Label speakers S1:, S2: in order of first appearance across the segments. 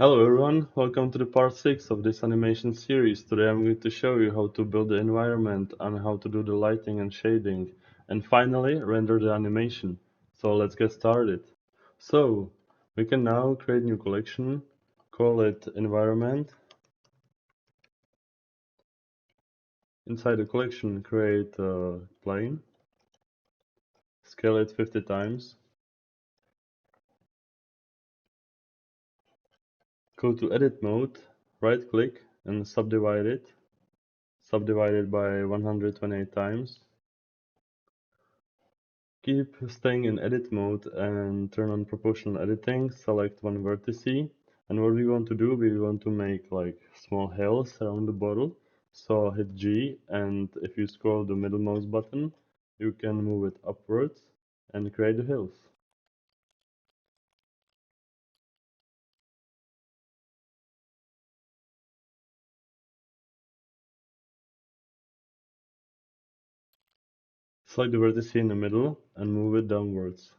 S1: Hello everyone, welcome to the part 6 of this animation series. Today I'm going to show you how to build the environment and how to do the lighting and shading, and finally render the animation. So let's get started. So we can now create a new collection, call it environment. Inside the collection create a plane, scale it 50 times, go to edit mode, right click and subdivide it by 128 times. Keep staying in edit mode and turn on proportional editing, select one vertex, and what we want to do, we want to make like small hills around the bottle. So hit G, and if you scroll the middle mouse button, you can move it upwards and create the hills. Select the vertex in the middle and move it downwards.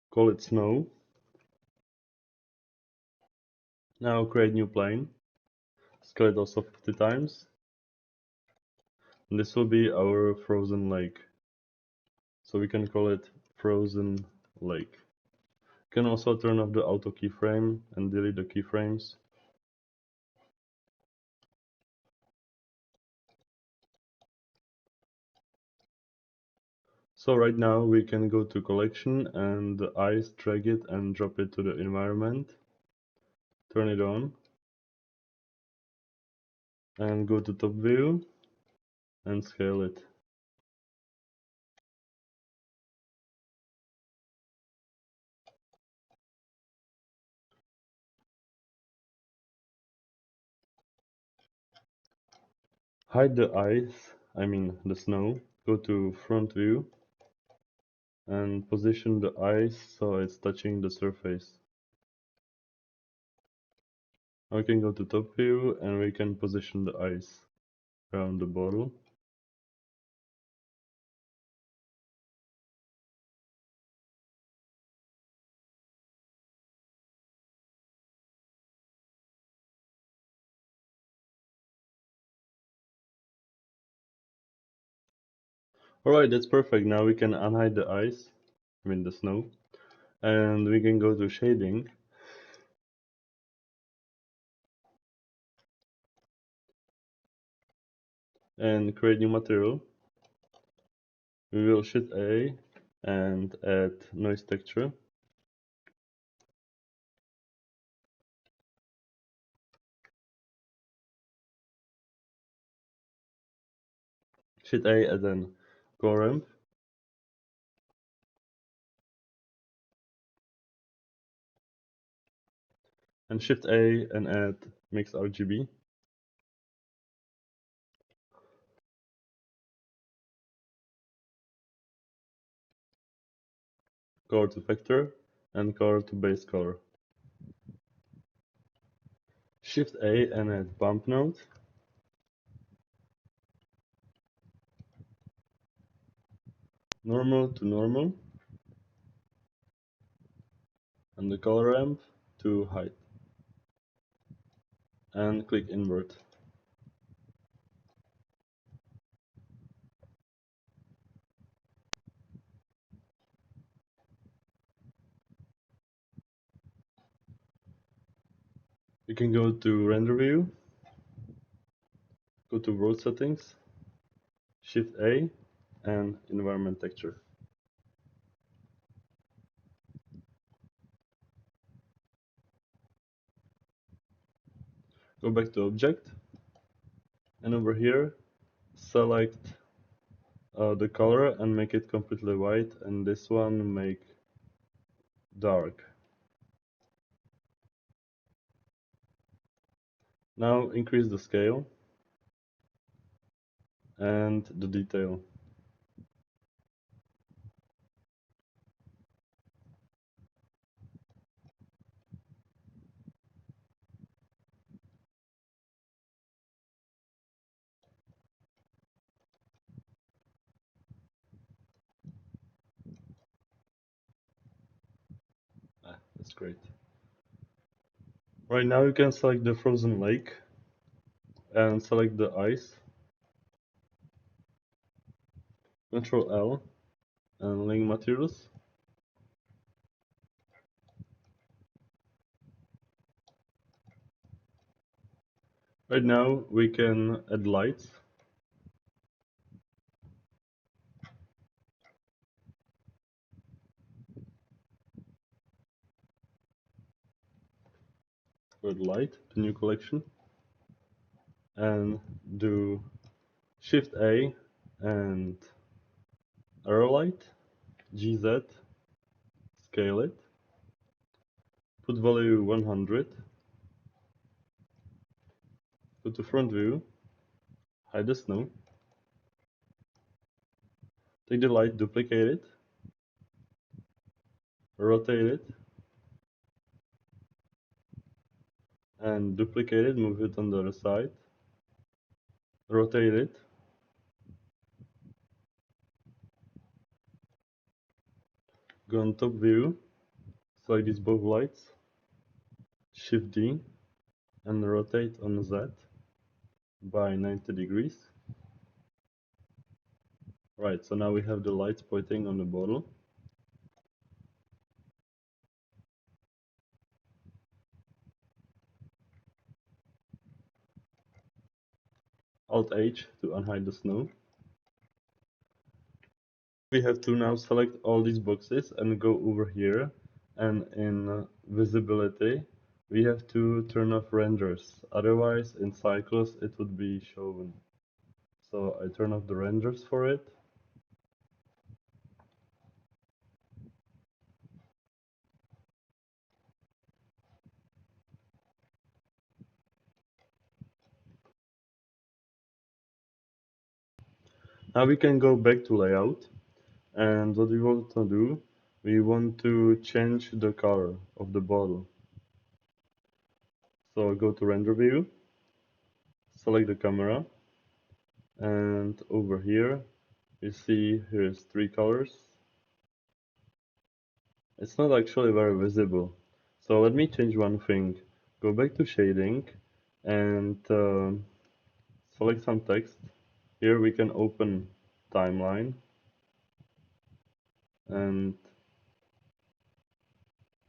S1: Call it snow. Now create new plane. Scale it also 50 times. And this will be our frozen lake. So we can call it frozen lake. You can also turn off the auto keyframe and delete the keyframes. So right now we can go to collection and the ice, drag it and drop it to the environment. Turn it on and go to top view and scale it. Hide the ice, the snow. Go to front view and position the ice so it's touching the surface. Now we can go to top view and we can position the ice around the bottle. Alright, that's perfect. Now we can unhide the ice, the snow, and we can go to shading. And create new material. We will Shift A and add noise texture. Shift A and then color ramp. And Shift A and add mix RGB. Color to vector and color to base color. Shift A and add bump node. Normal to normal. And the color ramp to height. And click invert. You can go to render view, go to world settings, Shift A and environment texture. Go back to object, and over here select the color and make it completely white, and this one make dark. Now increase the scale and the detail. That's great. Right now you can select the frozen lake and select the ice. Control L and link materials. Right now we can add lights. Add light to new collection and do Shift A and arrow light, GZ, scale it, put value 100, go to front view, hide the snow, take the light, duplicate it, rotate it, and duplicate it, move it on the other side, rotate it, go on top view, select these both lights, Shift D, and rotate on Z by 90 degrees. Right, so now we have the lights pointing on the bottle. Alt H to unhide the snow. We have to now select all these boxes and go over here, and in visibility we have to turn off renders, otherwise in cycles it would be shown. So I turn off the renders for it. Now we can go back to layout, and what we want to do, we want to change the color of the bottle. So go to render view, select the camera, and over here you see here's 3 colors. It's not actually very visible. So let me change one thing. Go back to shading and select some text. Here we can open timeline, and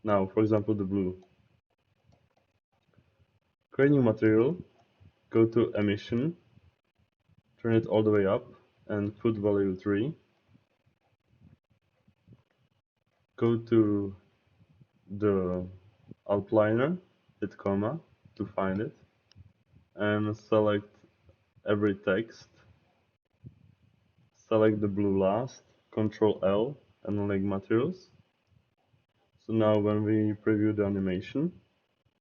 S1: now for example the blue. Create new material, go to emission, turn it all the way up and put value 3. Go to the outliner, hit comma to find it, and select every text. Select the blue last, Control L and link materials. So now when we preview the animation,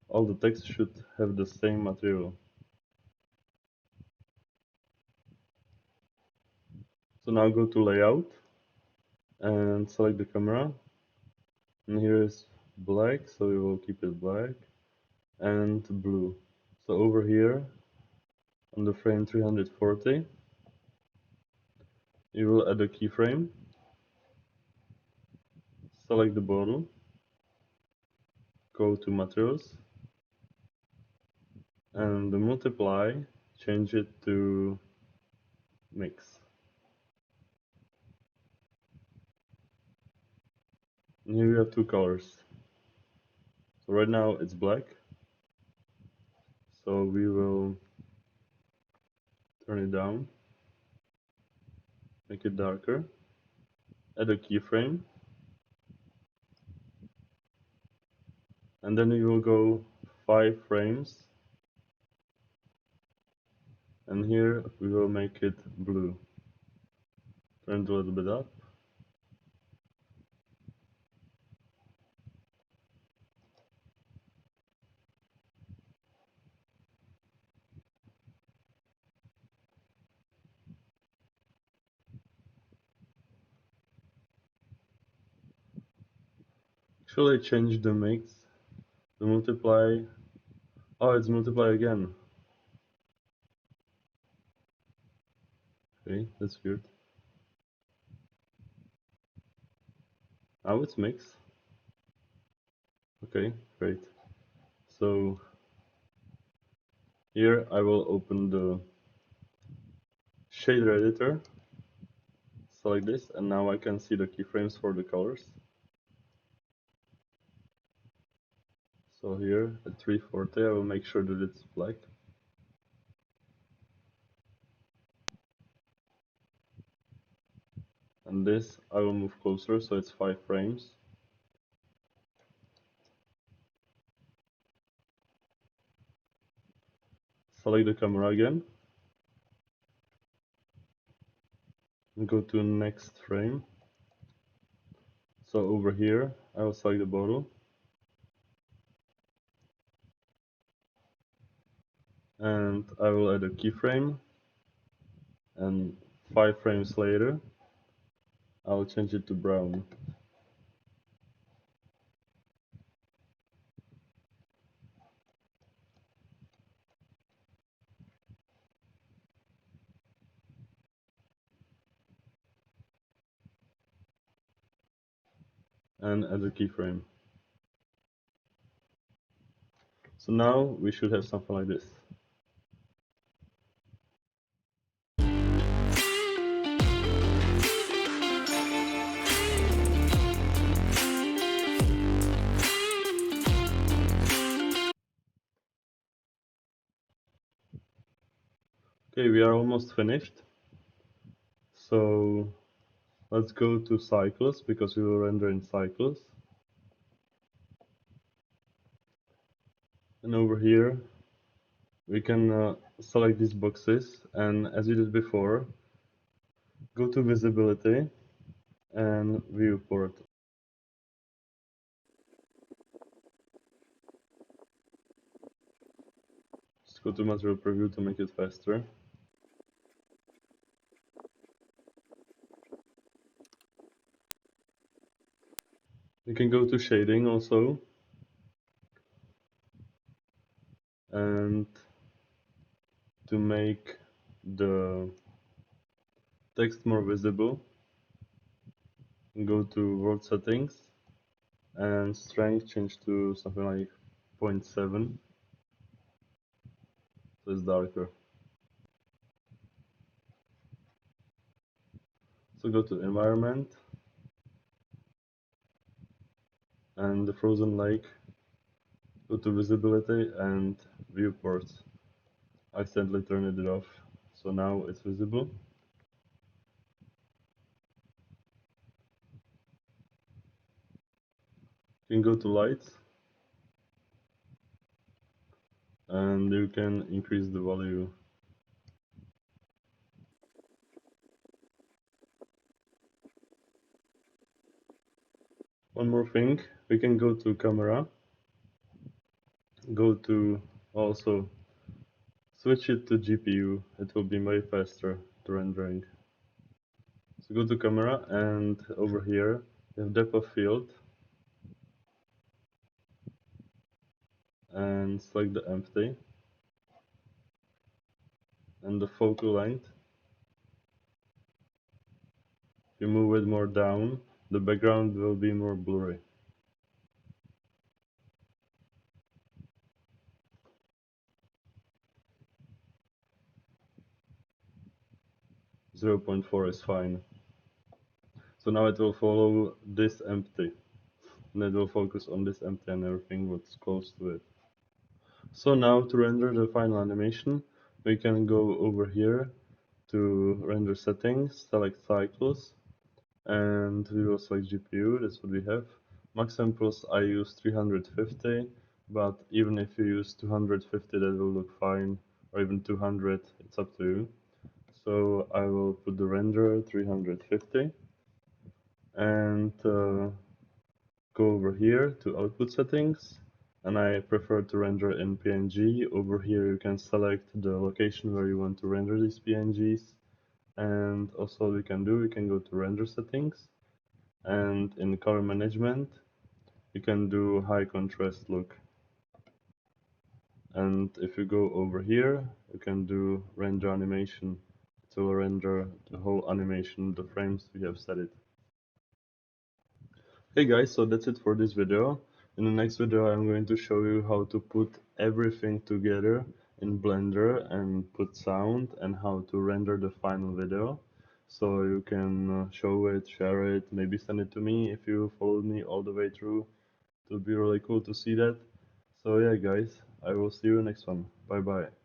S1: all the text should have the same material. So now go to layout and select the camera, and here is black, so we will keep it black, and blue. So over here on the frame 340 you will add a keyframe, select the bottle, go to materials, and the multiply, change it to mix. And here we have 2 colors. So right now it's black, so we will turn it down, make it darker, add a keyframe, and then we will go 5 frames, and here we will make it blue. Turn it a little bit up. Actually change the mix, the multiply. Oh, it's multiply again. Okay, that's weird. Now it's mix. Okay, great. So here I will open the shader editor, select this, and now I can see the keyframes for the colors. So here at 340 I will make sure that it's black. And this I will move closer so it's 5 frames. Select the camera again. And go to next frame. So over here I will select the bottle. And I will add a keyframe. And 5 frames later I will change it to brown. And add a keyframe. So now we should have something like this. Okay, we are almost finished. So let's go to cycles because we will render in cycles. And over here we can select these boxes, and as we did before, go to visibility and viewport. Just go to material preview to make it faster. You can go to shading also, and to make the text more visible, go to word settings and strength change to something like 0.7, so it's darker. So go to environment and the frozen lake, go to visibility and viewports. I accidentally turned it off, so now it's visible. You can go to lights and you can increase the value. One more thing, we can go to camera, go to also switch it to GPU, it will be way faster to rendering. So go to camera and over here you have depth of field and select the empty and the focal length. If you move it more down, the background will be more blurry. 0.4 is fine. So now it will follow this empty, and it will focus on this empty and everything what's close to it. So now to render the final animation, we can go over here to render settings, select cycles, and we will select GPU, that's what we have. Max samples I use 350, but even if you use 250 that will look fine, or even 200, it's up to you. So I will put the render 350 and go over here to output settings, and I prefer to render in PNG. Over here you can select the location where you want to render these PNGs, and also we can go to render settings, and in color management you can do high contrast look, and if you go over here you can do render animation. It will render the whole animation, the frames we have set it. Hey guys, so that's it for this video. In the next video, I'm going to show you how to put everything together in Blender and put sound and how to render the final video. So you can show it, share it, maybe send it to me if you followed me all the way through. It would be really cool to see that. So yeah, guys, I will see you next one. Bye bye.